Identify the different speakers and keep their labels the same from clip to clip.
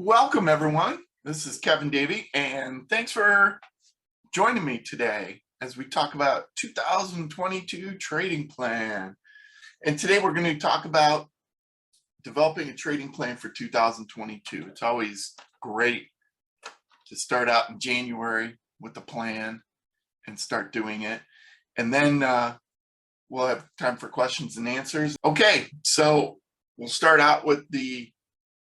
Speaker 1: Welcome, everyone. This is Kevin Davey, and thanks for joining me today as we talk about 2022 trading plan. And today we're going to talk about developing a trading plan for 2022. It's always great to start out in January with a plan and start doing it. And then we'll have time for questions and answers. Okay, so we'll start out with the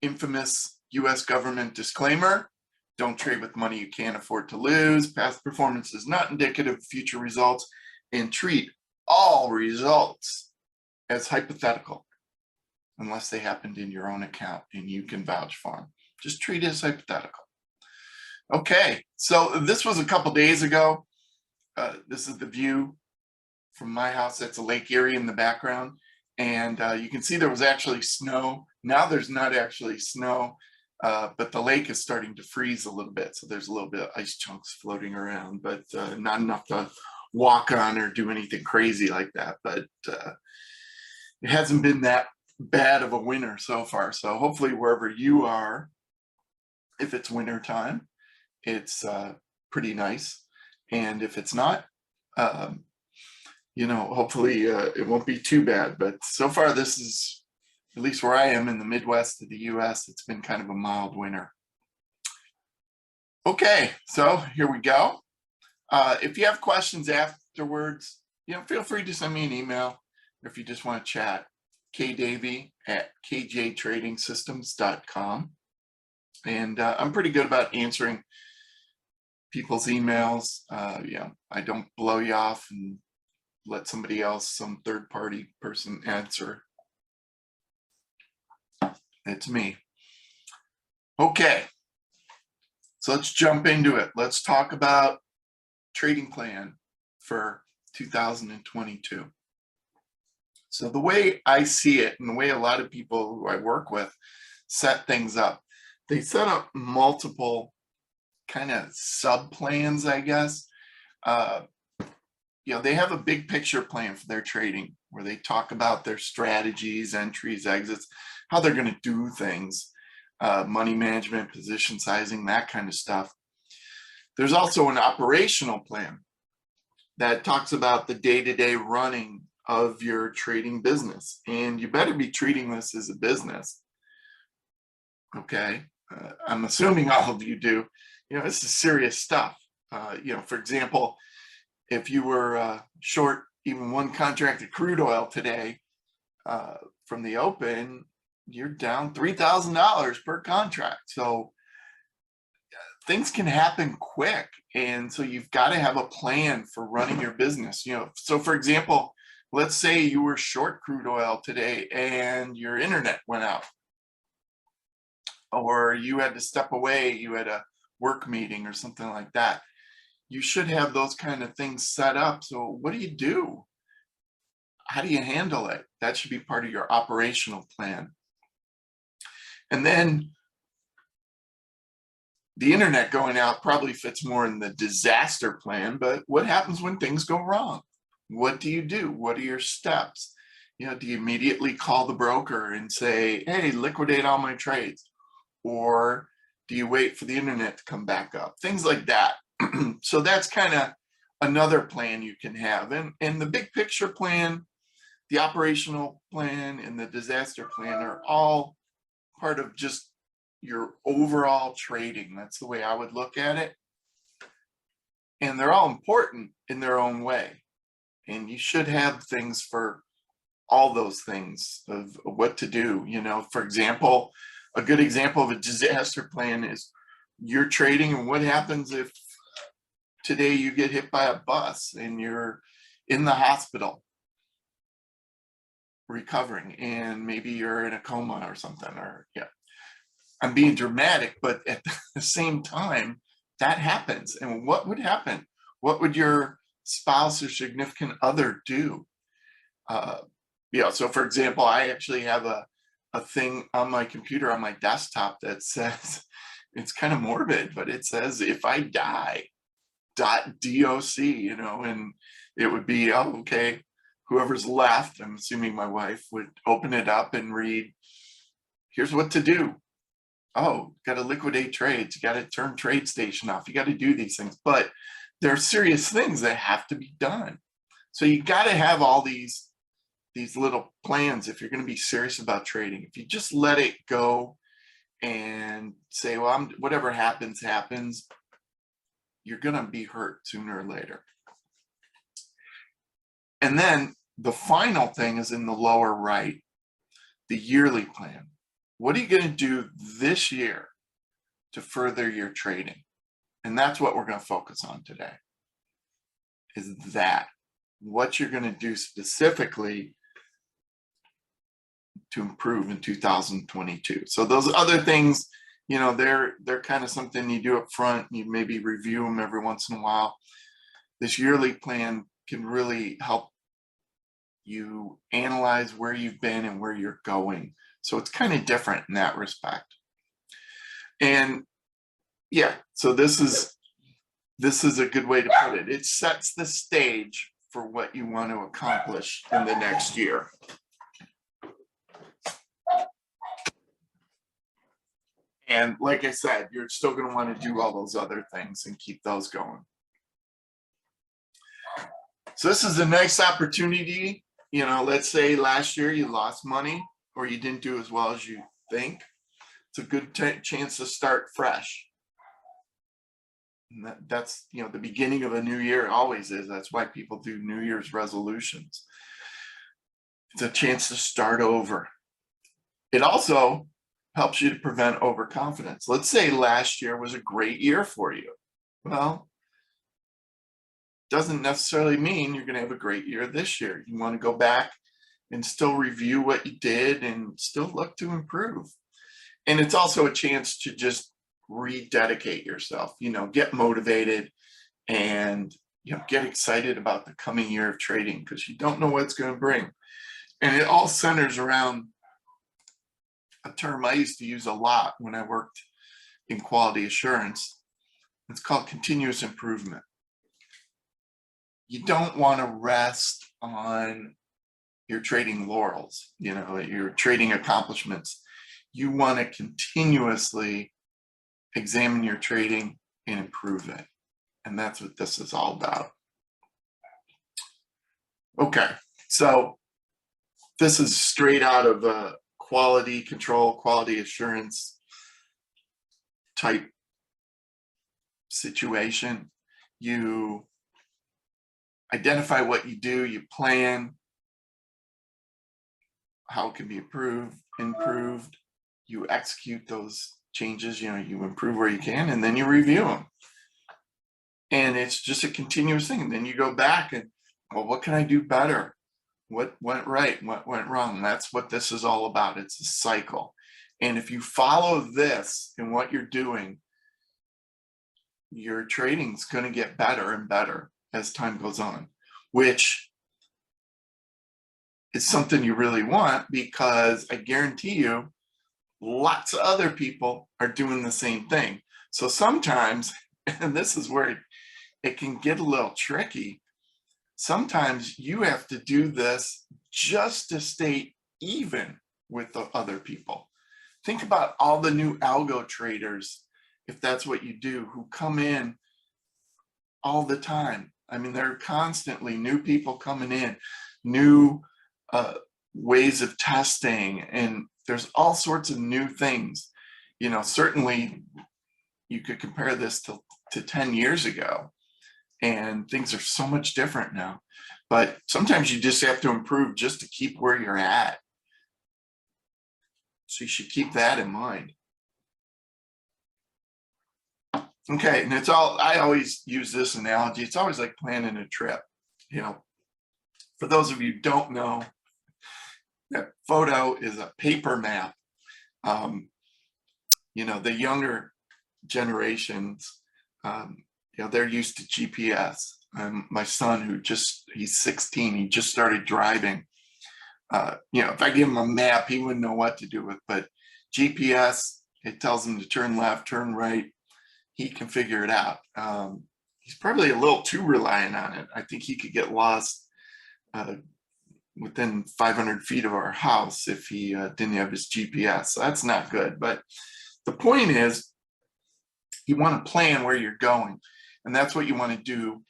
Speaker 1: infamous U.S. government disclaimer. Don't trade with money you can't afford to lose. Past performance is not indicative of future results, and treat all results as hypothetical unless they happened in your own account and you can vouch for them. Just treat it as hypothetical. Okay, so this was a couple days ago. This is the view from my house. That's a Lake Erie in the background. And you can see there was actually snow. Now there's not actually snow, but the lake is starting to freeze a little bit. So there's a little bit of ice chunks floating around, but not enough to walk on or do anything crazy like that. But it hasn't been that bad of a winter so far. So hopefully wherever you are, if it's winter time, it's pretty nice. And if it's not, hopefully it won't be too bad. But so far, this is, at least where I am in the Midwest of the US, it's been kind of a mild winter. Okay, so here we go. If you have questions afterwards, feel free to send me an email. Or if you just want to chat, kdavey@kjtradingsystems.com. And I'm pretty good about answering people's emails. I don't blow you off and let somebody else, some third-party person, answer. It's me. Okay, so let's jump into it. Let's talk about trading plan for 2022. So the way I see it, and the way a lot of people who I work with set things up, they set up multiple kind of sub plans, I guess. They have a big picture plan for their trading where they talk about their strategies, entries, exits, how they're going to do things, money management, position sizing, that kind of stuff. There's also an operational plan that talks about the day-to-day running of your trading business. And you better be treating this as a business. Okay, I'm assuming all of you do. This is serious stuff. For example, if you were short even one contract of crude oil today from the open, you're down $3,000 per contract. So things can happen quick. And so you've got to have a plan for running your business. So for example, let's say you were short crude oil today and your internet went out, or you had to step away, you had a work meeting or something like that. You should have those kind of things set up. So what do? How do you handle it? That should be part of your operational plan. And then the internet going out probably fits more in the disaster plan, but what happens when things go wrong? What do you do? What are your steps? Do you immediately call the broker and say, hey, liquidate all my trades? Or do you wait for the internet to come back up? Things like that. So that's kind of another plan you can have. And the big picture plan, the operational plan, and the disaster plan are all part of just your overall trading. That's the way I would look at it. And they're all important in their own way. And you should have things for all those things of what to do. For example, a good example of a disaster plan is you're trading, and what happens if today you get hit by a bus and you're in the hospital recovering, and maybe you're in a coma or something, or I'm being dramatic, but at the same time, that happens. And what would happen? What would your spouse or significant other do? So for example, I actually have a thing on my computer, on my desktop, that says, it's kind of morbid, but it says, if I die, .doc, and it would be, oh, okay, whoever's left, I'm assuming my wife, would open it up and read, here's what to do. oh, got to liquidate trades, you got to turn TradeStation off, you got to do these things, but there are serious things that have to be done. So you got to have all these little plans if you're going to be serious about trading. If you just let it go and say, well, whatever happens, happens, you're going to be hurt sooner or later. And then the final thing is in the lower right, the yearly plan. What are you going to do this year to further your trading? And that's what we're going to focus on today, is that what you're going to do specifically to improve in 2022. So those other things, you know, they're kind of something you do up front. You maybe review them every once in a while. This yearly plan can really help you analyze where you've been and where you're going. So it's kind of different in that respect. And yeah, so this is a good way to put it. It sets the stage for what you want to accomplish in the next year. And like I said, you're still going to want to do all those other things and keep those going. So this is a nice opportunity. You know, let's say last year you lost money or you didn't do as well as you think. It's a good chance to start fresh. And that's, you know, the beginning of a new year always is. That's why people do New Year's resolutions. It's a chance to start over. It also helps you to prevent overconfidence. Let's say last year was a great year for you. Well, doesn't necessarily mean you're going to have a great year this year. You want to go back and still review what you did and still look to improve. And it's also a chance to just rededicate yourself, you know, get motivated and, you know, get excited about the coming year of trading, because you don't know what it's going to bring. And it all centers around a term I used to use a lot when I worked in quality assurance. It's called continuous improvement. You don't want to rest on your trading laurels, you know, your trading accomplishments. You want to continuously examine your trading and improve it. And that's what this is all about. Okay, so this is straight out of a quality control, quality assurance type situation. You identify what you do, you plan how it can be improved, you execute those changes, you know, you improve where you can, and then you review them. And it's just a continuous thing. And then you go back and, well, what can I do better? What went right? What went wrong? That's what this is all about. It's a cycle. And if you follow this in what you're doing, your trading is going to get better and better as time goes on, which is something you really want, because I guarantee you, lots of other people are doing the same thing. So sometimes, and this is where it can get a little tricky, sometimes you have to do this just to stay even with the other people. Think about all the new algo traders, if that's what you do, who come in all the time. I mean, there are constantly new people coming in, new ways of testing, and there's all sorts of new things. You know, certainly you could compare this to 10 years ago, and things are so much different now. But sometimes you just have to improve just to keep where you're at. So you should keep that in mind. Okay, and it's all, I always use this analogy. It's always like planning a trip. You know, for those of you who don't know, that photo is a paper map. You know, the younger generations, you know, they're used to GPS. My son, he's 16, he just started driving. You know, if I give him a map, he wouldn't know what to do with, but GPS, it tells him to turn left, turn right. He can figure it out. He's probably a little too reliant on it. I think he could get lost within 500 feet of our house if he didn't have his GPS. So that's not good, but The point is, you want to plan where you're going, and that's what you want to do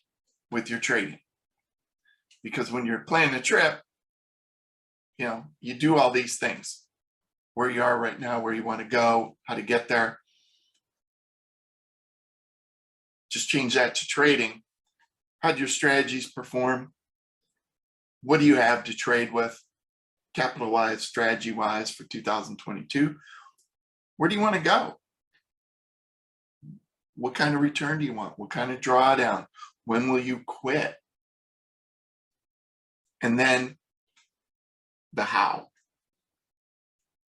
Speaker 1: with your trading. Because when you're planning a trip, you do all these things, where you are right now, where you want to go, how to get there. Just change that to trading. How'd your strategies perform? What do you have to trade with, capital-wise, strategy-wise, for 2022? Where do you want to go? What kind of return do you want? What kind of drawdown? When will you quit? And then the how.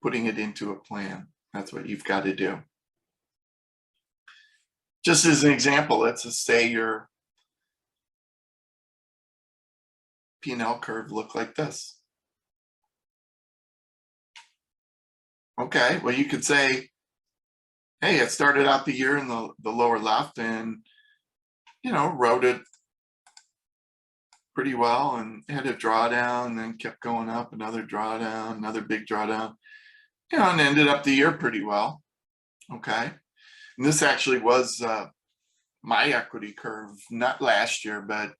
Speaker 1: Putting it into a plan. That's what you've got to do. Just as an example, let's just say your P&L curve looked like this. Okay, well, you could say, hey, it started out the year in the lower left and, rode it pretty well and had a drawdown, and then kept going up, another drawdown, another big drawdown, and ended up the year pretty well. Okay, and this actually was my equity curve, not last year, but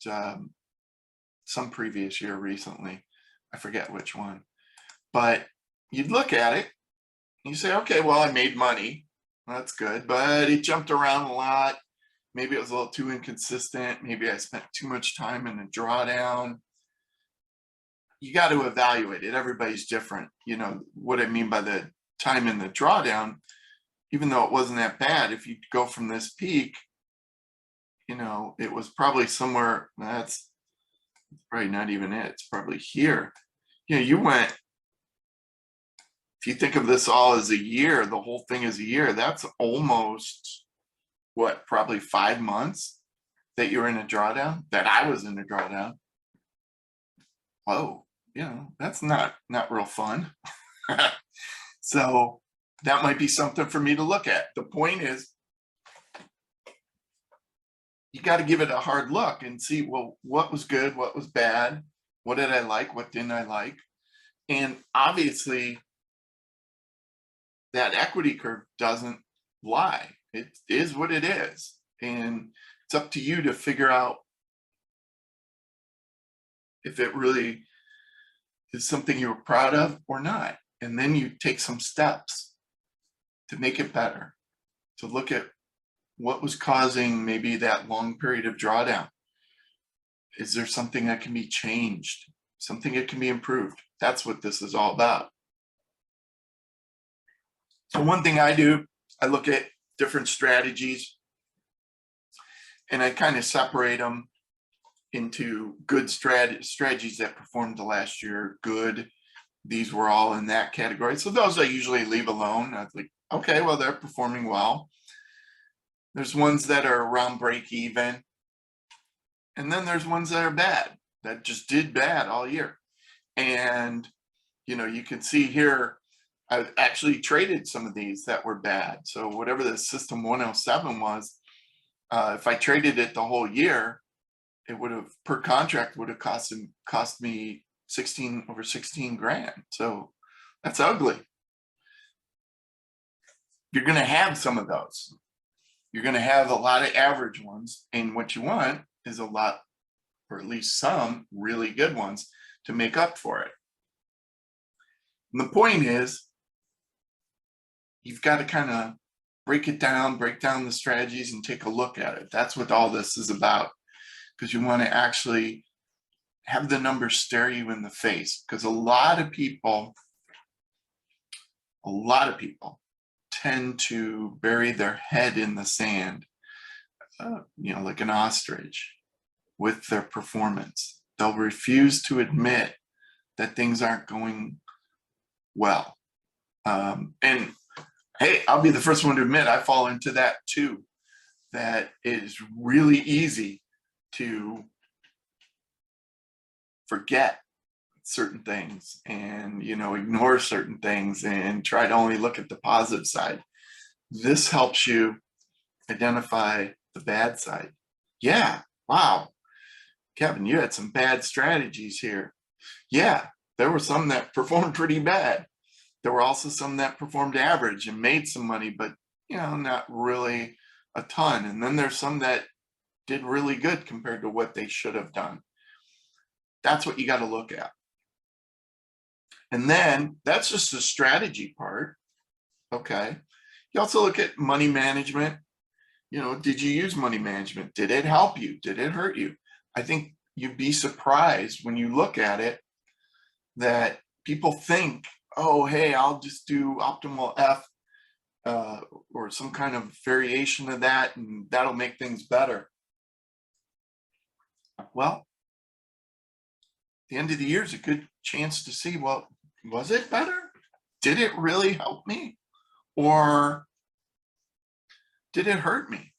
Speaker 1: some previous year recently. I forget which one. But you'd look at it and you say, okay, well, I made money. That's good, but it jumped around a lot. Maybe it was a little too inconsistent. Maybe I spent too much time in a drawdown. You got to evaluate it. Everybody's different. What I mean by the time in the drawdown, even though it wasn't that bad, if you go from this peak, it was probably somewhere, that's probably not even it. It's probably here. You went, if you think of this all as a year, the whole thing is a year, that's almost, what, probably 5 months that you're in a drawdown, that I was in a drawdown. Oh, that's not real fun. So that might be something for me to look at. The point is, you got to give it a hard look and see, well, what was good, what was bad, what did I like, what didn't I like? And obviously, that equity curve doesn't lie. It is what it is. And it's up to you to figure out if it really is something you were proud of or not. And then you take some steps to make it better, to look at what was causing maybe that long period of drawdown. Is there something that can be changed? Something that can be improved? That's what this is all about. So one thing I do, I look at different strategies and I kind of separate them into good strategies that performed the last year, good. These were all in that category. So those I usually leave alone. I think, okay, well, they're performing well. There's ones that are around break even. And then there's ones that are bad, that just did bad all year. And, you can see here, I've actually traded some of these that were bad. So whatever the system 107 was, if I traded it the whole year, it would have, per contract, would have cost me over 16 grand. So that's ugly. You're going to have some of those. You're going to have a lot of average ones. And what you want is a lot, or at least some really good ones to make up for it. And the point is, you've got to kind of break down the strategies and take a look at it. That's what all this is about, because you want to actually have the numbers stare you in the face. Because a lot of people tend to bury their head in the sand, like an ostrich, with their performance. They'll refuse to admit that things aren't going well. And hey, I'll be the first one to admit I fall into that too. That it is really easy to forget certain things and, ignore certain things and try to only look at the positive side. This helps you identify the bad side. Yeah, wow, Kevin, you had some bad strategies here. Yeah, there were some that performed pretty bad. There were also some that performed average and made some money, but not really a ton. And then there's some that did really good compared to what they should have done. That's what you got to look at. And then that's just the strategy part. Okay. You also look at money management. Did you use money management? Did it help you? Did it hurt you? I think you'd be surprised when you look at it that people think, oh, hey, I'll just do optimal F or some kind of variation of that, and that'll make things better. Well, at the end of the year is a good chance to see, well, was it better? Did it really help me? Or did it hurt me?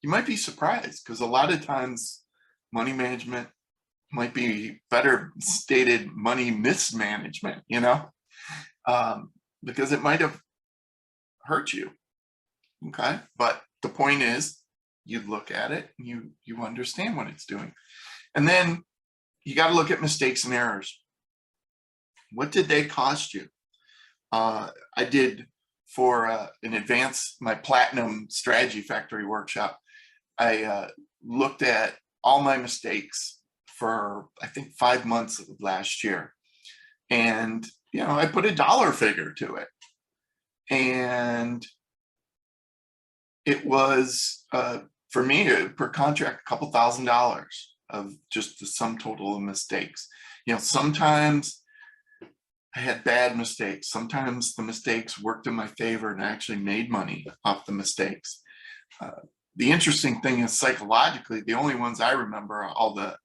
Speaker 1: You might be surprised, because a lot of times money management might be better stated money mismanagement, because it might have hurt you. Okay. But the point is, you look at it and you understand what it's doing. And then you got to look at mistakes and errors. What did they cost you? I did for an advanced, my Platinum Strategy Factory workshop. I looked at all my mistakes for, I think, 5 months of last year. And, I put a dollar figure to it. And it was, for me, per contract, a couple $1,000 of just the sum total of mistakes. Sometimes I had bad mistakes. Sometimes the mistakes worked in my favor and I actually made money off the mistakes. The interesting thing is, psychologically, the only ones I remember are all the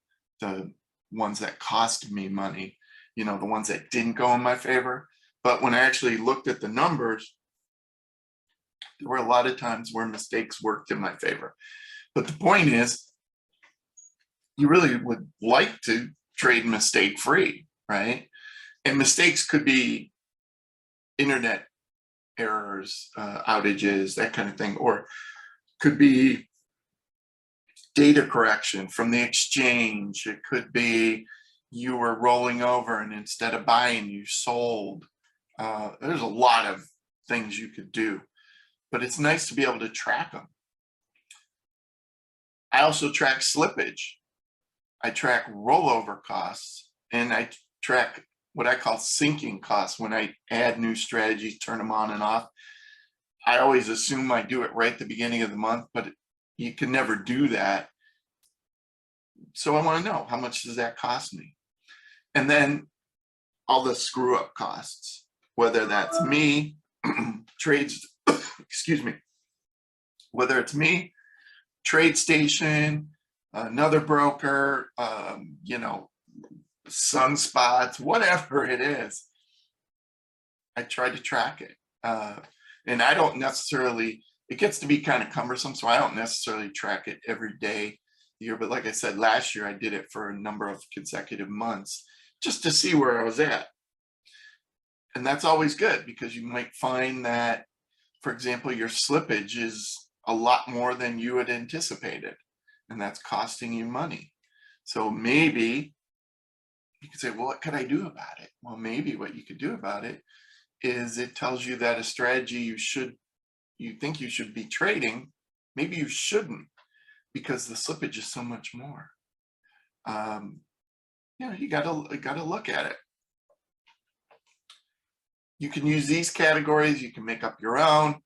Speaker 1: ones that cost me money, the ones that didn't go in my favor. But when I actually looked at the numbers, there were a lot of times where mistakes worked in my favor. But the point is, you really would like to trade mistake free, right? And mistakes could be internet errors, outages, that kind of thing, or could be data correction from the exchange. It could be you were rolling over and instead of buying, you sold. There's a lot of things you could do, but it's nice to be able to track them. I also track slippage. I track rollover costs, and I track what I call sinking costs. When I add new strategies, turn them on and off, I always assume I do it right at the beginning of the month, but you can never do that. So I want to know, how much does that cost me? And then all the screw up costs, whether that's me, trades, excuse me, whether it's me, TradeStation, another broker, sunspots, whatever it is, I try to track it. And I don't necessarily, it gets to be kind of cumbersome, so I don't necessarily track it every day, year. But like I said, last year I did it for a number of consecutive months just to see where I was at. And that's always good, because you might find that, for example, your slippage is a lot more than you had anticipated, and that's costing you money. So maybe you could say, well, what could I do about it? Well, maybe what you could do about it is, it tells you that a strategy you think you should be trading, maybe you shouldn't, because the slippage is so much more. You gotta look at it. You can use these categories, you can make up your own,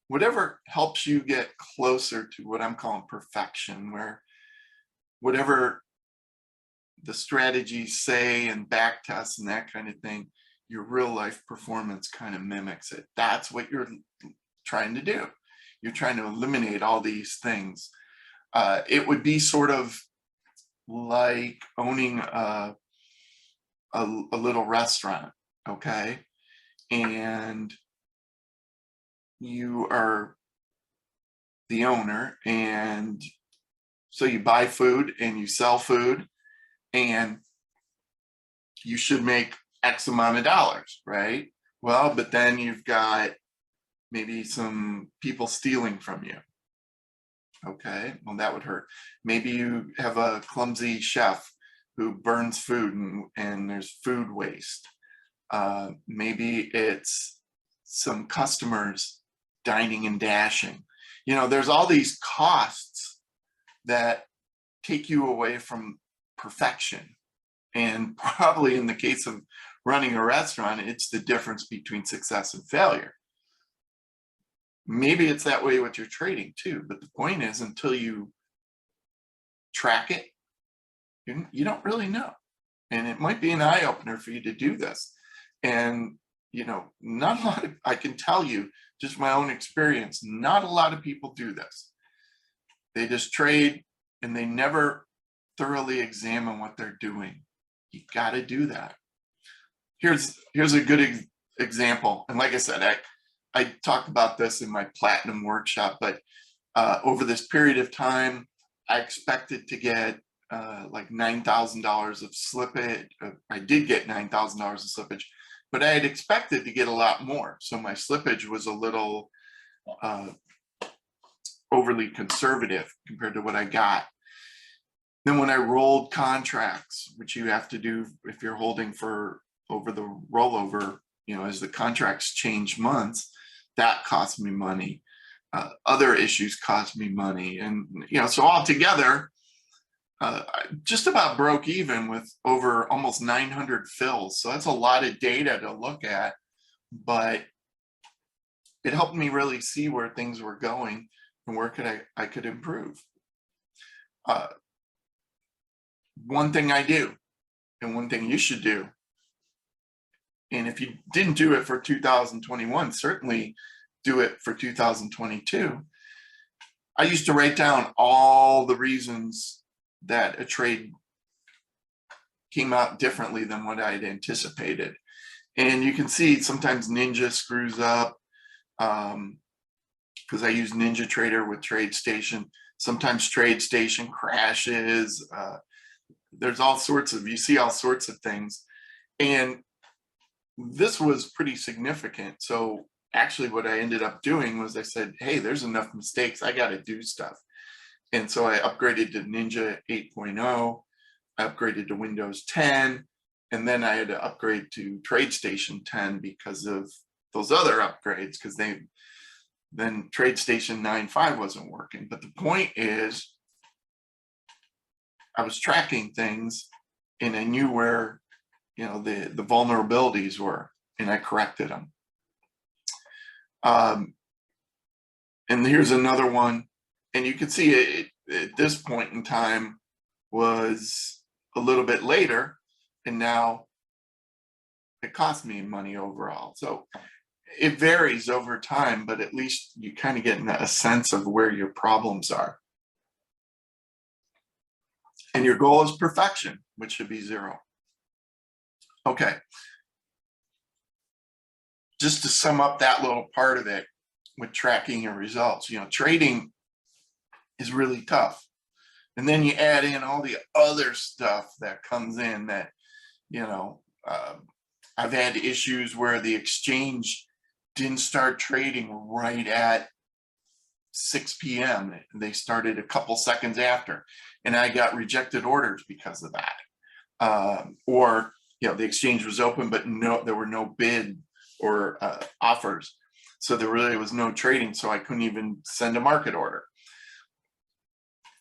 Speaker 1: whatever helps you get closer to what I'm calling perfection, where whatever the strategies say and back tests and that kind of thing, your real life performance kind of mimics it. That's what you're trying to do. You're trying to eliminate all these things. It would be sort of like owning a little restaurant, okay? And you are the owner, and so you buy food and you sell food, and you should make X amount of dollars, right? Well, but then you've got maybe some people stealing from you. Okay, well, that would hurt. Maybe you have a clumsy chef who burns food, and there's food waste. Maybe it's some customers dining and dashing. There's all these costs that take you away from perfection. And probably in the case of running a restaurant, it's the difference between success and failure. Maybe it's that way with your trading too, but the point is, until you track it, you don't really know. And it might be an eye-opener for you to do this. And not a lot of, I can tell you just my own experience, not a lot of people do this. They just trade and they never thoroughly examine what they're doing. You got to do that. Here's a good example. And like I said, I talked about this in my platinum workshop, but over this period of time, I expected to get like $9,000 of slippage. I did get $9,000 of slippage, but I had expected to get a lot more. So my slippage was a little overly conservative compared to what I got. Then when I rolled contracts, which you have to do if you're holding for over the rollover, as the contracts change months, that cost me money. Other issues cost me money. And, so altogether, just about broke even with over almost 900 fills. So that's a lot of data to look at, but it helped me really see where things were going and where I could improve. One thing I do, and one thing you should do, and if you didn't do it for 2021, certainly do it for 2022. I used to write down all the reasons that a trade came out differently than what I had anticipated. And you can see sometimes Ninja screws up because I use NinjaTrader with TradeStation. Sometimes TradeStation crashes. There's all sorts of, you see all sorts of things. And this was pretty significant. So actually what I ended up doing was I said, hey, there's enough mistakes, I got to do stuff. And so I upgraded to Ninja 8.0, I upgraded to Windows 10, and then I had to upgrade to TradeStation 10 because of those other upgrades, because then TradeStation 9.5 wasn't working. But the point is, I was tracking things and I knew where the vulnerabilities were, and I corrected them. And here's another one, and you can see it at this point in time was a little bit later, and now it cost me money overall. So it varies over time, but at least you kind of get a sense of where your problems are. And your goal is perfection, which should be 0. Okay. Just to sum up that little part of it with tracking your results, trading is really tough. And then you add in all the other stuff that comes in that, I've had issues where the exchange didn't start trading right at 6 p.m. They started a couple seconds after, and I got rejected orders because of that. Or, the exchange was open, but there were no bid or offers. So there really was no trading. So I couldn't even send a market order.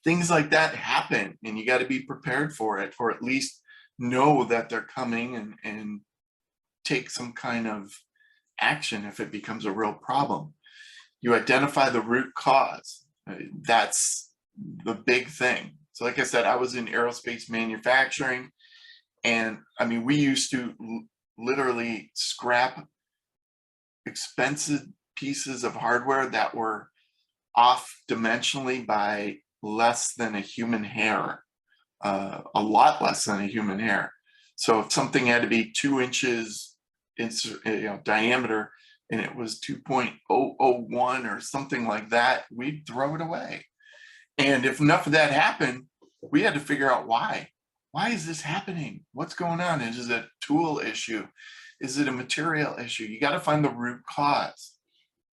Speaker 1: Things like that happen, and you got to be prepared for it, or at least know that they're coming and take some kind of action if it becomes a real problem. You identify the root cause. That's the big thing. So like I said, I was in aerospace manufacturing, and I mean, we used to literally scrap expensive pieces of hardware that were off dimensionally by less than a human hair, a lot less than a human hair. So if something had to be 2 inches in diameter and it was 2.001 or something like that, we'd throw it away. And if enough of that happened, we had to figure out why. Why is this happening? What's going on? Is it a tool issue? Is it a material issue? You got to find the root cause.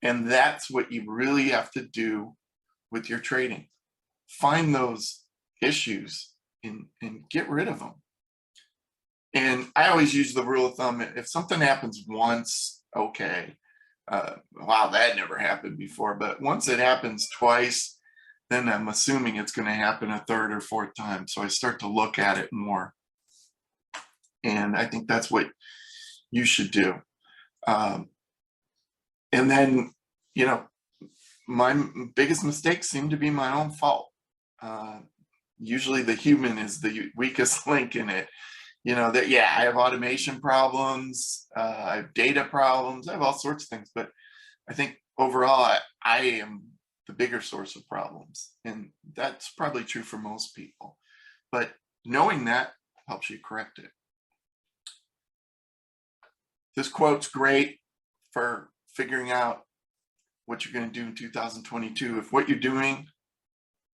Speaker 1: And that's what you really have to do with your trading. Find those issues and get rid of them. And I always use the rule of thumb, if something happens once, okay, wow, that never happened before. But once it happens twice, then I'm assuming it's going to happen a third or fourth time. So I start to look at it more. And I think that's what you should do. And then, you know, my biggest mistakes seem to be my own fault. Usually the human is the weakest link in it. You know, that, yeah, I have automation problems, I have data problems, I have all sorts of things, but I think overall I am the bigger source of problems. And that's probably true for most people. But knowing that helps you correct it. This quote's great for figuring out what you're going to do in 2022. If what you're doing,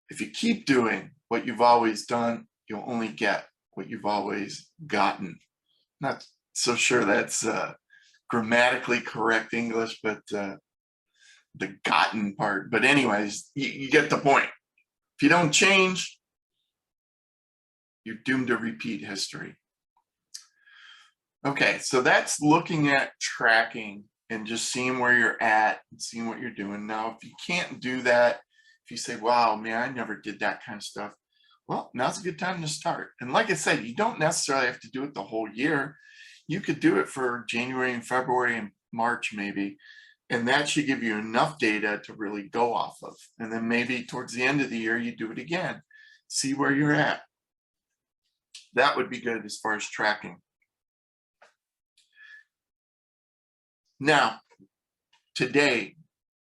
Speaker 1: if you keep doing what you've always done, you'll only get what you've always gotten. Not so sure that's grammatically correct English, but the gotten part. But anyways, you get the point. If you don't change, you're doomed to repeat history. Okay, so that's looking at tracking and just seeing where you're at and seeing what you're doing. Now, if you can't do that, if you say, wow, man, I never did that kind of stuff, well, now's a good time to start. And like I said, you don't necessarily have to do it the whole year. You could do it for January and February and March maybe, and that should give you enough data to really go off of. And then maybe towards the end of the year, you do it again, see where you're at. That would be good as far as tracking. Now, today,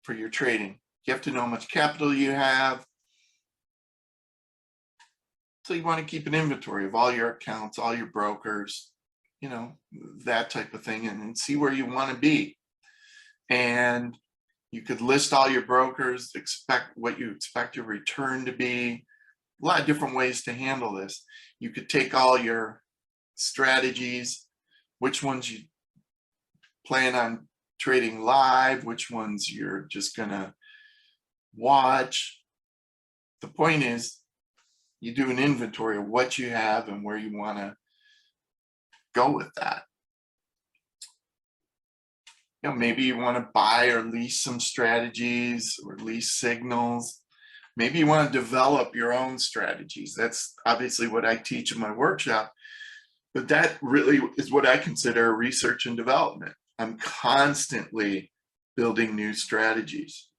Speaker 1: for your trading, you have to know how much capital you have. So you want to keep an inventory of all your accounts, all your brokers, you know, that type of thing, and see where you want to be. And you could list all your brokers, expect what you expect your return to be. A lot of different ways to handle this. You could take all your strategies, which ones you plan on trading live, which ones you're just gonna watch. The point is, you do an inventory of what you have and where you want to go with that. You know, maybe you want to buy or lease some strategies or lease signals. Maybe you want to develop your own strategies. That's obviously what I teach in my workshop, but that really is what I consider research and development. I'm constantly building new strategies.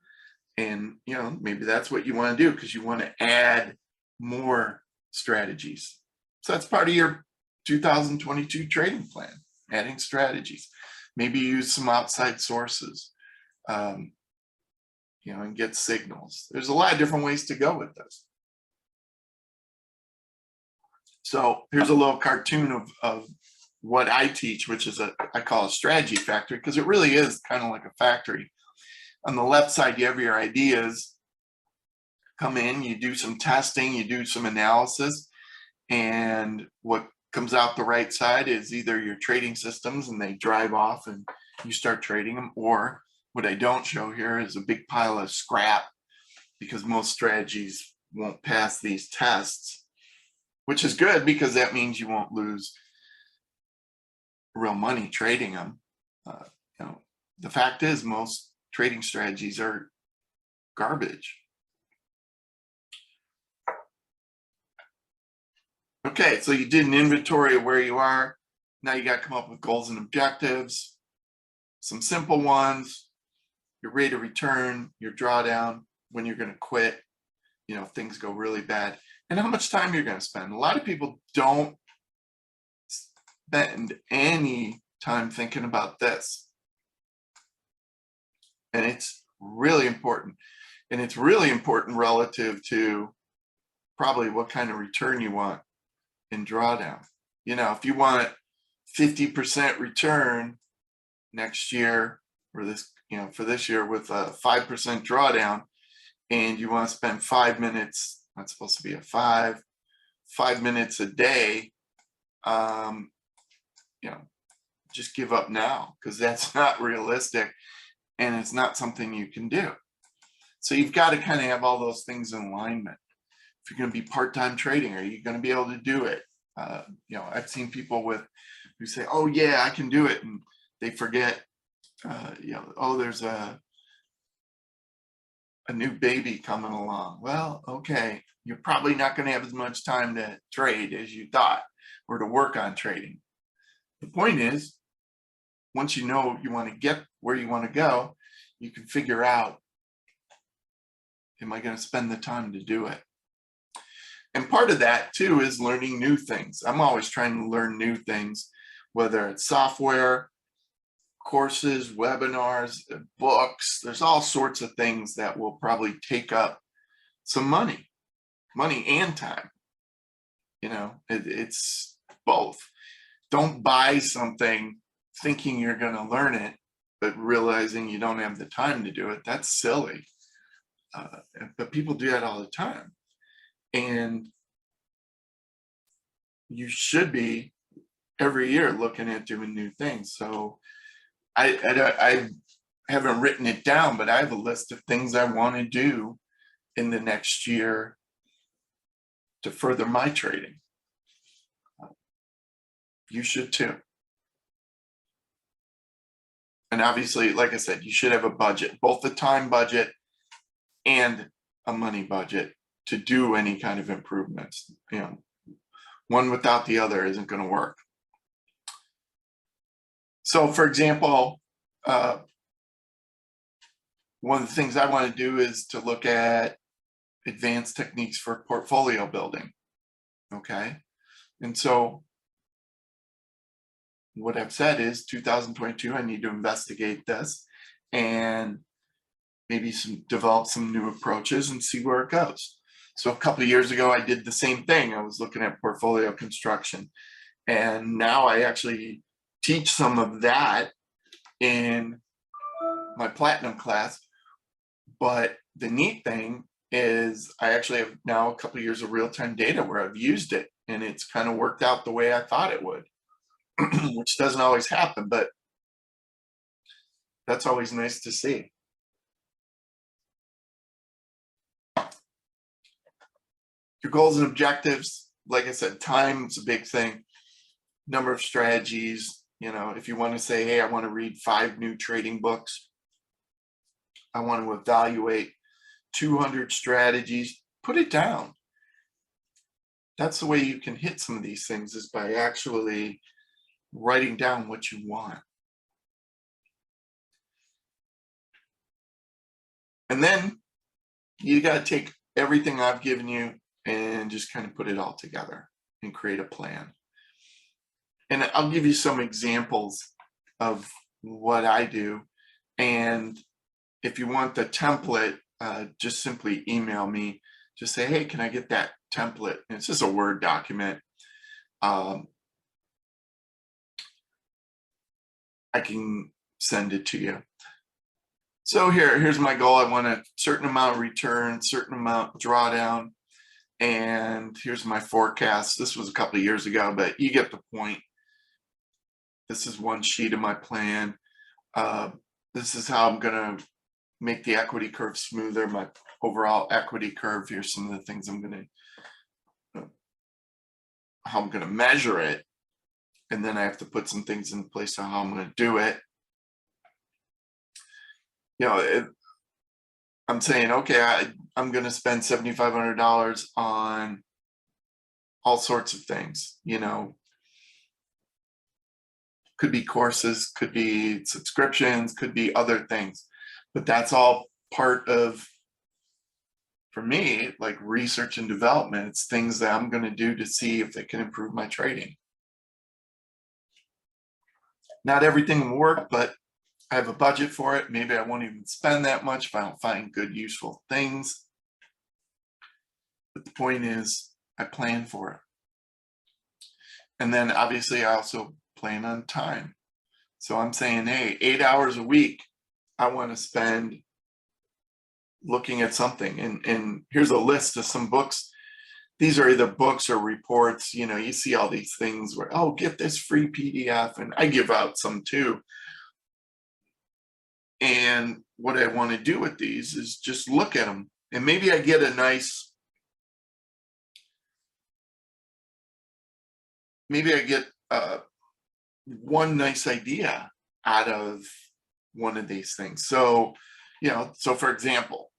Speaker 1: And, you know, maybe that's what you want to do because you want to add more strategies. So that's part of your 2022 trading plan, adding strategies. Maybe use some outside sources, you know, and get signals. There's a lot of different ways to go with this. So here's a little cartoon of what I teach, which is I call a strategy factory, because it really is kind of like a factory. On the left side, you have your ideas. Come in, you do some testing, you do some analysis, and what comes out the right side is either your trading systems and they drive off and you start trading them, or what I don't show here is a big pile of scrap, because most strategies won't pass these tests, which is good because that means you won't lose real money trading them. You know, the fact is most trading strategies are garbage. Okay, so you did an inventory of where you are. Now you got to come up with goals and objectives, some simple ones, your rate of return, your drawdown, when you're going to quit, you know, if things go really bad, and how much time you're going to spend. A lot of people don't spend any time thinking about this. And it's really important. And it's really important relative to probably what kind of return you want in drawdown. You know, if you want 50% return next year, or this, you know, for this year with a 5% drawdown, and you want to spend 5 minutes, not supposed to be a 5 minutes a day, you know, just give up now, because that's not realistic and it's not something you can do. So you've got to kind of have all those things in alignment. If you're going to be part-time trading, are you going to be able to do it? I've seen people who say, oh yeah, I can do it. And they forget, oh, there's a new baby coming along. Well, okay, you're probably not going to have as much time to trade as you thought or to work on trading. The point is, once you know you want to get where you want to go, you can figure out, am I going to spend the time to do it? And part of that too is learning new things. I'm always trying to learn new things, whether it's software, courses, webinars, books. There's all sorts of things that will probably take up some money and time. It's both. Don't buy something thinking you're going to learn it, but realizing you don't have the time to do it. That's silly. But people do that all the time. And you should be every year looking at doing new things. So I haven't written it down, but I have a list of things I want to do in the next year to further my trading. You should too. And obviously, like I said, you should have a budget, both a time budget and a money budget to do any kind of improvements. One without the other isn't going to work. So for example, one of the things I want to do is to look at advanced techniques for portfolio building. Okay. And so what I've said is 2022, I need to investigate this and maybe develop some new approaches and see where it goes. So a couple of years ago, I did the same thing. I was looking at portfolio construction, and now I actually teach some of that in my platinum class. But the neat thing is I actually have now a couple of years of real-time data where I've used it, and it's kind of worked out the way I thought it would, which doesn't always happen, but that's always nice to see. Your goals and objectives, like I said, time is a big thing. Number of strategies, if you want to say, hey, I want to read 5 new trading books, I want to evaluate 200 strategies, put it down. That's the way you can hit some of these things, is by actually writing down what you want. And then you got to take everything I've given you and just kind of put it all together and create a plan. And I'll give you some examples of what I do. And if you want the template, just simply email me. Just say, hey, can I get that template? And it's just a Word document. I can send it to you. So here's my goal. I want a certain amount return, certain amount drawdown. And here's my forecast. This was a couple of years ago, but you get the point. This is one sheet of my plan. This is how I'm going to make the equity curve smoother, my overall equity curve. Here's some of the things how I'm going to measure it. And then I have to put some things in place on how I'm going to do it. I'm saying, okay, I'm going to spend $7,500 on all sorts of things, could be courses, could be subscriptions, could be other things, but that's all part of, for me, like research and development. It's things that I'm going to do to see if they can improve my trading. Not everything will work, but I have a budget for it. Maybe I won't even spend that much if I don't find good, useful things. But the point is, I plan for it. And then obviously I also plan on time. So I'm saying, hey, 8 hours a week, I want to spend looking at something. And here's a list of some books. These are either books or reports. You see all these things where, oh, get this free PDF. And I give out some too. And what I want to do with these is just look at them. And maybe I get a nice maybe I get one nice idea out of one of these things. So, so for example,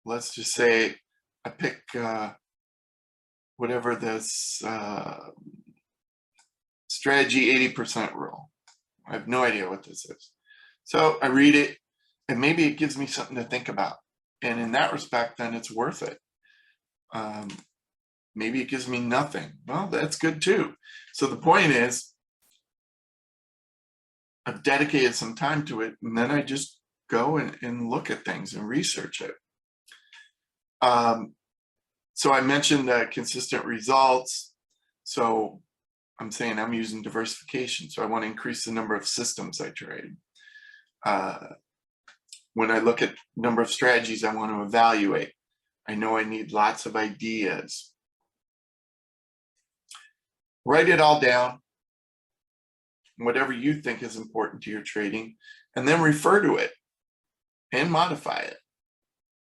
Speaker 1: let's just say I pick whatever this strategy 80% rule. I have no idea what this is. So I read it, and maybe it gives me something to think about. And in that respect, then it's worth it. Maybe it gives me nothing. Well, that's good too. So the point is, I've dedicated some time to it, and then I just go and look at things and research it. So I mentioned consistent results. So I'm saying I'm using diversification. So I want to increase the number of systems I trade. When I look at number of strategies I want to evaluate, I know I need lots of ideas. Write it all down, whatever you think is important to your trading, and then refer to it and modify it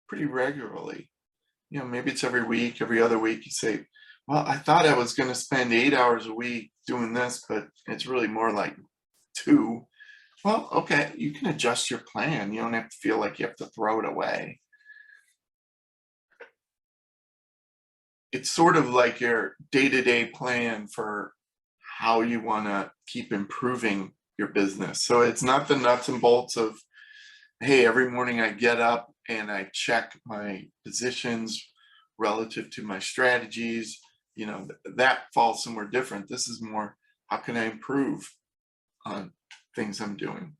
Speaker 1: pretty regularly. Maybe it's every week, every other week. You say, well, I thought I was going to spend 8 hours a week doing this, but it's really more like 2. Well, okay, you can adjust your plan. You don't have to feel like you have to throw it away. It's sort of like your day-to-day plan for how you want to keep improving your business. So it's not the nuts and bolts of, hey, every morning I get up and I check my positions relative to my strategies. That falls somewhere different. This is more, how can I improve on things I'm doing?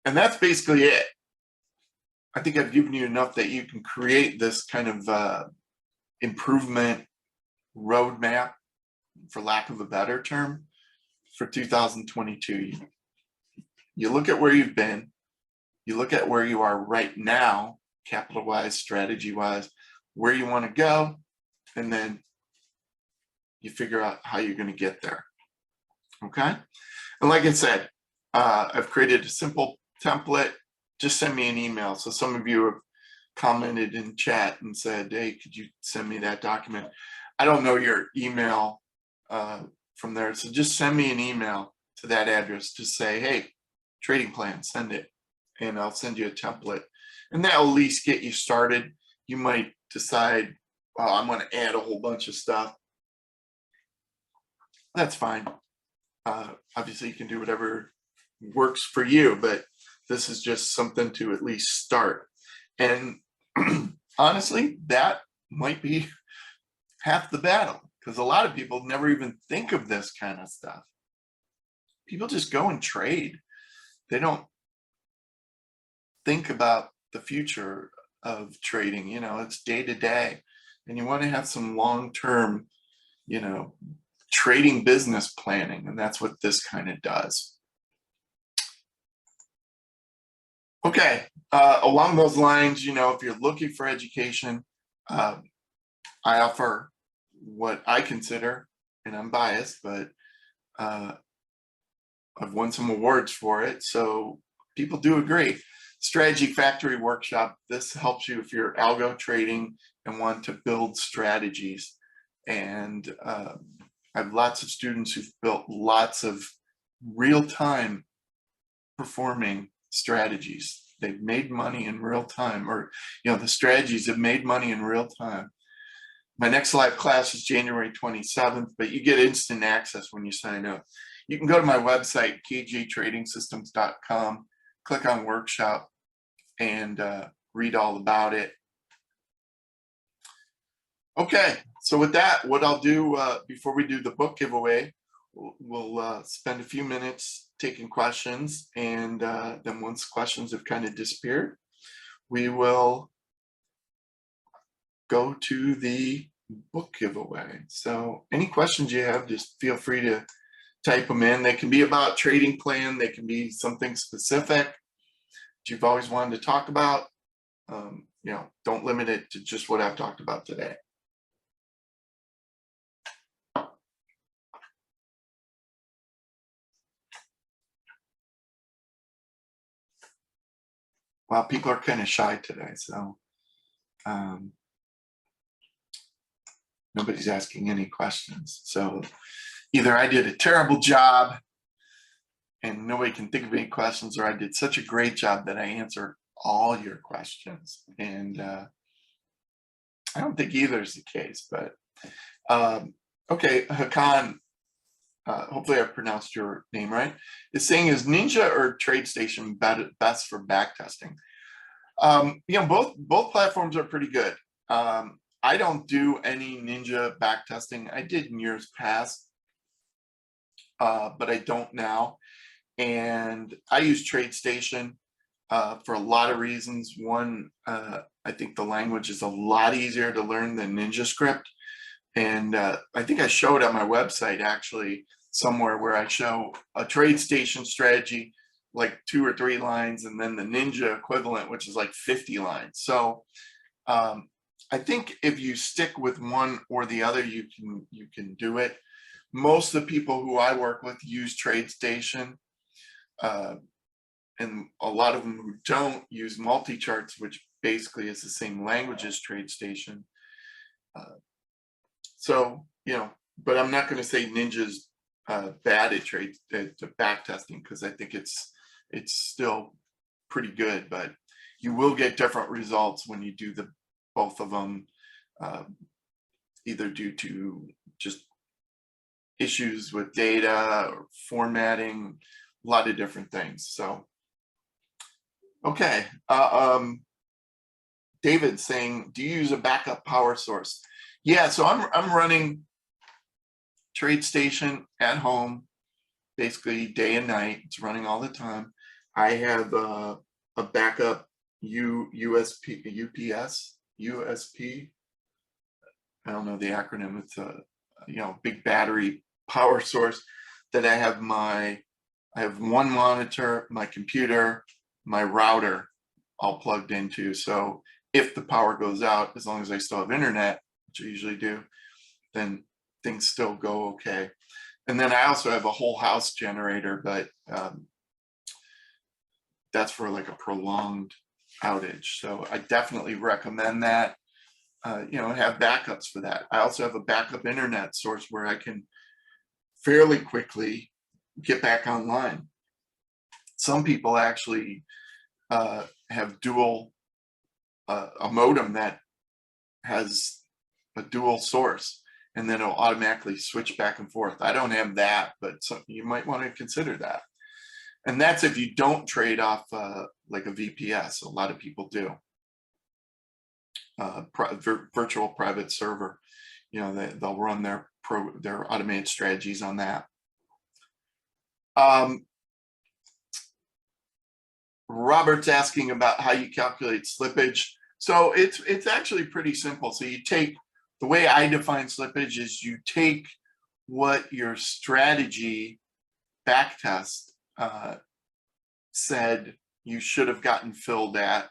Speaker 1: And that's basically it. I think I've given you enough that you can create this kind of improvement roadmap, for lack of a better term, for 2022. You look at where you've been, you look at where you are right now, capital-wise, strategy-wise, where you want to go, and then you figure out how you're going to get there. Okay? And like I said, I've created a simple template. Just send me an email. So some of you have commented in chat and said, hey, could you send me that document? I don't know your email from there. So just send me an email to that address to say, hey, trading plan, send it. And I'll send you a template. And that'll at least get you started. You might decide, well, I'm going to add a whole bunch of stuff. That's fine. Obviously, you can do whatever works for you, but this is just something to at least start. And honestly, that might be half the battle, because a lot of people never even think of this kind of stuff. People just go and trade. They don't think about the future of trading. It's day to day, and you want to have some long-term, trading business planning, and that's what this kind of does. Okay, along those lines, if you're looking for education, I offer what I consider, and I'm biased, but I've won some awards for it, so people do agree. Strategy Factory Workshop. This helps you if you're algo trading and want to build strategies. And I have lots of students who've built lots of real-time performing strategies. They've made money in real time, or the strategies have made money in real time. My next live class is January 27th, but you get instant access when you sign up. You can go to my website, kgtradingsystems.com, click on workshop, and read all about it. Okay, so with that, what I'll do before we do the book giveaway, we'll spend a few minutes taking questions, and then once questions have kind of disappeared, we will go to the book giveaway. So any questions you have, just feel free to type them in. They can be about trading plan. They can be something specific that you've always wanted to talk about. Don't limit it to just what I've talked about today. Well, people are kind of shy today, so nobody's asking any questions. So either I did a terrible job and nobody can think of any questions, or I did such a great job that I answered all your questions. And I don't think either is the case, but okay, Hakan, hopefully I pronounced your name right, is saying, is Ninja or TradeStation best for backtesting? You know, both platforms are pretty good. I don't do any Ninja backtesting. I did in years past, but I don't now. And I use TradeStation for a lot of reasons. One, I think the language is a lot easier to learn than NinjaScript. And I think I showed on my website actually somewhere where I show a TradeStation strategy, like 2 or 3 lines, and then the Ninja equivalent, which is like 50 lines. So I think if you stick with one or the other, you can do it. Most of the people who I work with use TradeStation, and a lot of them who don't use multi-charts, which basically is the same language as TradeStation. So, you know, but I'm not going to say Ninja's bad at backtesting, because I think it's still pretty good, but you will get different results when you do both of them, either due to just issues with data or formatting, a lot of different things. So, okay. David saying, do you use a backup power source? Yeah, so I'm running TradeStation at home, basically day and night. It's running all the time. I have a backup USP. I don't know the acronym. It's a big battery power source that I have one monitor, my computer, my router all plugged into. So if the power goes out, as long as I still have internet, which I usually do, then things still go okay. And then I also have a whole house generator, but that's for like a prolonged outage. So I definitely recommend that, have backups for that. I also have a backup internet source where I can fairly quickly get back online. Some people actually have a modem that has a dual source, and then it'll automatically switch back and forth. I don't have that, but you might want to consider that. And that's if you don't trade off like a VPS. A lot of people do. Virtual private server, they'll run their automated strategies on that. Robert's asking about how you calculate slippage. So it's actually pretty simple. So you take, the way I define slippage is you take what your strategy backtest said you should have gotten filled at,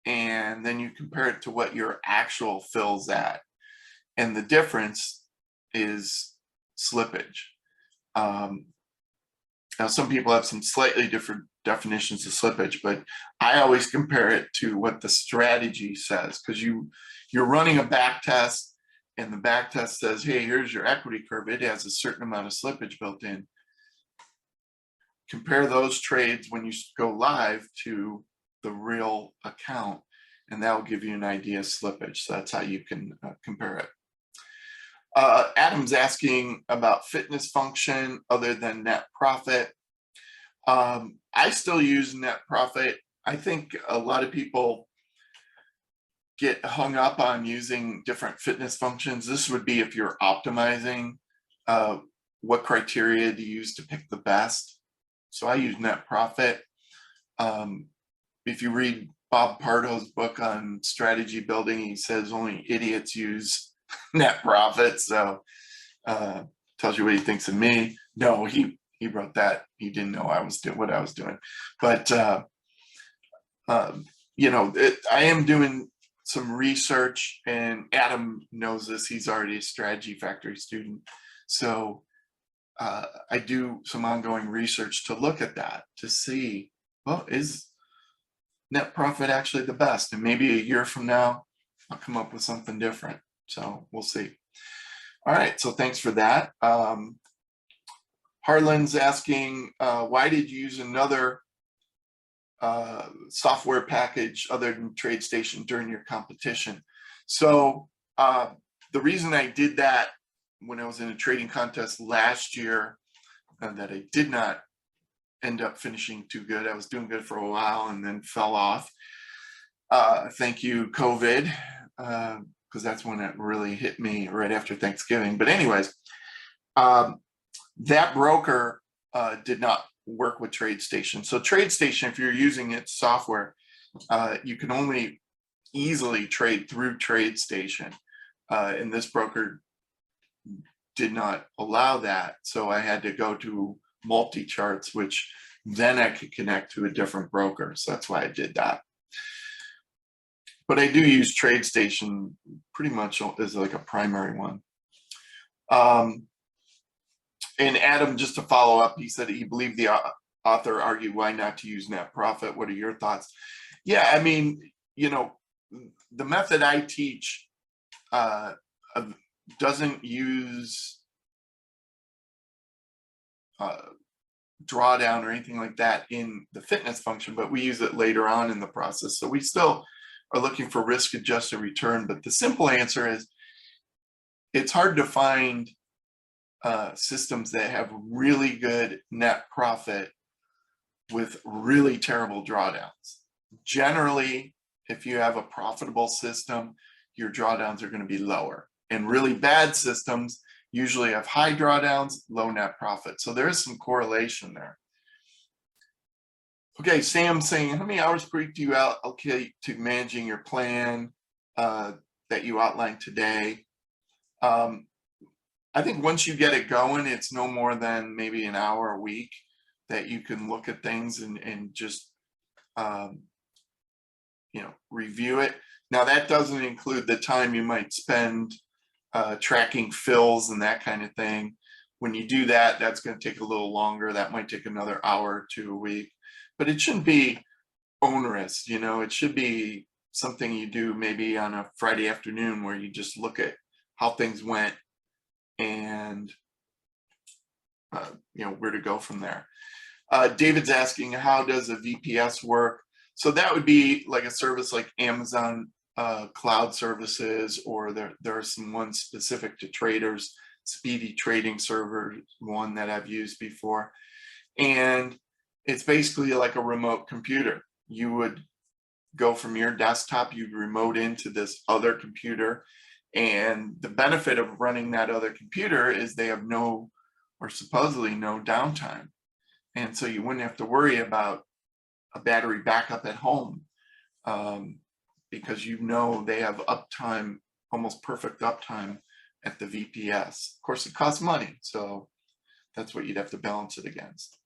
Speaker 1: and then you compare it to what your actual fills at, and the difference is slippage. Now some people have some slightly different definitions of slippage, but I always compare it to what the strategy says, because you're running a back test, and the back test says, hey, here's your equity curve. It has a certain amount of slippage built in. Compare those trades when you go live to the real account, and that will give you an idea of slippage. So that's how you can compare it. Adam's asking about fitness function other than net profit. I still use net profit. I think a lot of people get hung up on using different fitness functions. This would be if you're optimizing, what criteria to use to pick the best. So I use net profit. If you read Bob Pardo's book on strategy building, he says only idiots use net profit. So tells you what he thinks of me. No, he wrote that. He didn't know I was doing what I was doing. But I am doing some research, and Adam knows this. He's already a Strategy Factory student. So I do some ongoing research to look at that, to see, well, is net profit actually the best? And maybe a year from now, I'll come up with something different. So we'll see. All right, so thanks for that. Harlan's asking, why did you use another software package other than TradeStation during your competition? So the reason I did that when I was in a trading contest last year, that I did not end up finishing too good. I was doing good for a while and then fell off. Thank you, COVID, because that's when it really hit me right after Thanksgiving. But anyways, that broker did not work with TradeStation. So TradeStation, if you're using its software, you can only easily trade through TradeStation. And this broker did not allow that. So I had to go to MultiCharts, which then I could connect to a different broker. So that's why I did that. But I do use TradeStation pretty much as like a primary one. And Adam, just to follow up, he said he believed the author argued why not to use net profit. What are your thoughts? Yeah, I mean, you know, the method I teach doesn't use drawdown or anything like that in the fitness function, but we use it later on in the process. So we still are looking for risk-adjusted return, but the simple answer is it's hard to find systems that have really good net profit with really terrible drawdowns. Generally, if you have a profitable system, your drawdowns are going to be lower. And really bad systems usually have high drawdowns, low net profit. So there is some correlation there. Okay, Sam saying, how many hours per week do you allocate to managing your plan that you outlined today? I think once you get it going, it's no more than maybe an hour a week that you can look at things and just, you know, review it. Now that doesn't include the time you might spend tracking fills and that kind of thing. When you do that, that's going to take a little longer. That might take another hour or two a week, but it shouldn't be onerous. You know, it should be something you do maybe on a Friday afternoon where you just look at how things went and you know, where to go from there. David's asking, how does a VPS work? So that would be like a service like Amazon Cloud Services, or there are some ones specific to traders, Speedy Trading Server, one that I've used before. And it's basically like a remote computer. You would go from your desktop, you'd remote into this other computer. And the benefit of running that other computer is they have no, or supposedly no, downtime. And so you wouldn't have to worry about a battery backup at home because you know they have uptime, almost perfect uptime at the VPS. Of course, it costs money, so that's what you'd have to balance it against.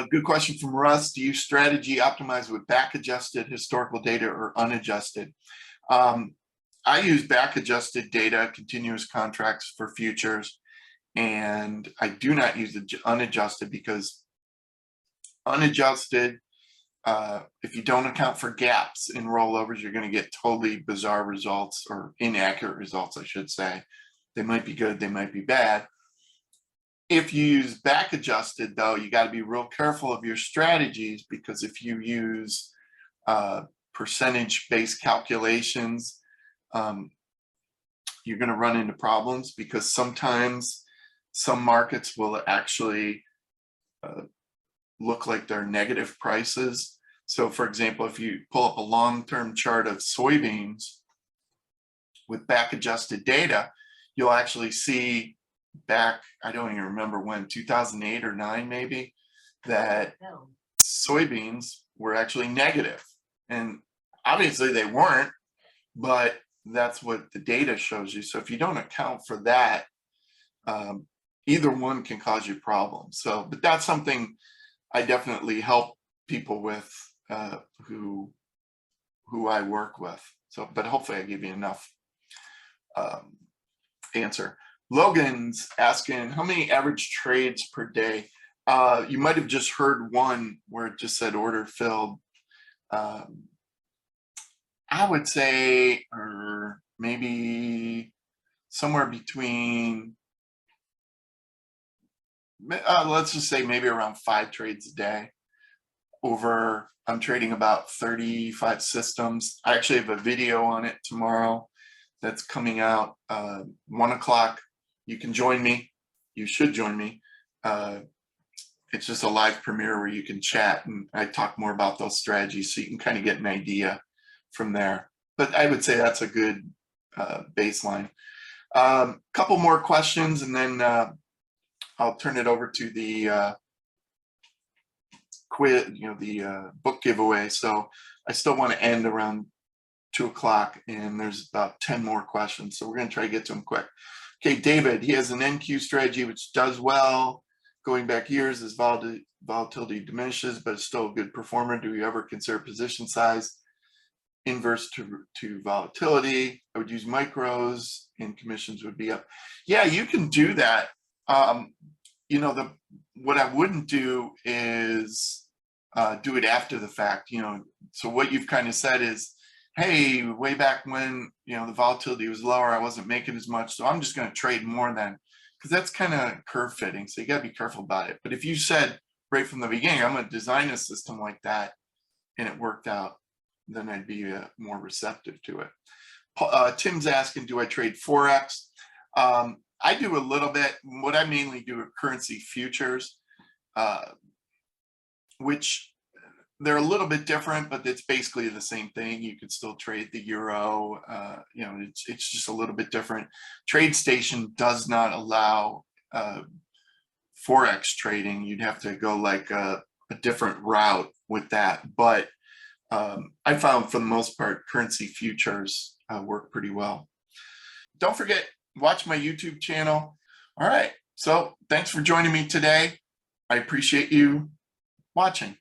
Speaker 1: Good question from Russ. Do you strategy optimize with back adjusted historical data or unadjusted? I use back adjusted data, continuous contracts for futures, and I do not use the unadjusted because unadjusted, if you don't account for gaps in rollovers, you're going to get totally bizarre results, or inaccurate results, I should say. They might be good, they might be bad. If you use back adjusted, though, you got to be real careful of your strategies, because if you use percentage-based calculations, you're going to run into problems, because sometimes some markets will actually look like they're negative prices. So for example, if you pull up a long-term chart of soybeans with back adjusted data, you'll actually see back, I don't even remember when, 2008 or 9 maybe, that soybeans were actually negative. And obviously they weren't, but that's what the data shows you. So if you don't account for that, either one can cause you problems. So, but that's something I definitely help people with who I work with. So, but hopefully I give you enough answer. Logan's asking, how many average trades per day? You might have just heard one where it just said order filled. I would say, or maybe somewhere between, let's just say maybe around 5 trades a day. I'm trading about 35 systems. I actually have a video on it tomorrow that's coming out 1 o'clock. You can join me. You should join me. It's just a live premiere where you can chat, and I talk more about those strategies so you can kind of get an idea from there. But I would say that's a good baseline. Couple more questions, and then I'll turn it over to the quiz, the book giveaway. So I still want to end around 2 o'clock, and there's about 10 more questions. So we're going to try to get to them quick. Okay, David, he has an NQ strategy which does well. Going back years as volatility diminishes, but it's still a good performer. Do you ever consider position size inverse to volatility? I would use micros and commissions would be up. Yeah, you can do that. What I wouldn't do is do it after the fact. So what you've kind of said is, hey, way back when the volatility was lower, I wasn't making as much, so I'm just going to trade more then, because that's kind of curve fitting. So you got to be careful about it. But if you said right from the beginning, I'm going to design a system like that, and it worked out, then I'd be more receptive to it. Tim's asking, do I trade Forex? I do a little bit. What I mainly do are currency futures, which they're a little bit different, but it's basically the same thing. You could still trade the euro. It's just a little bit different. TradeStation does not allow Forex trading. You'd have to go like a different route with that. But I found for the most part, currency futures work pretty well. Don't forget, watch my YouTube channel. All right, so thanks for joining me today. I appreciate you watching.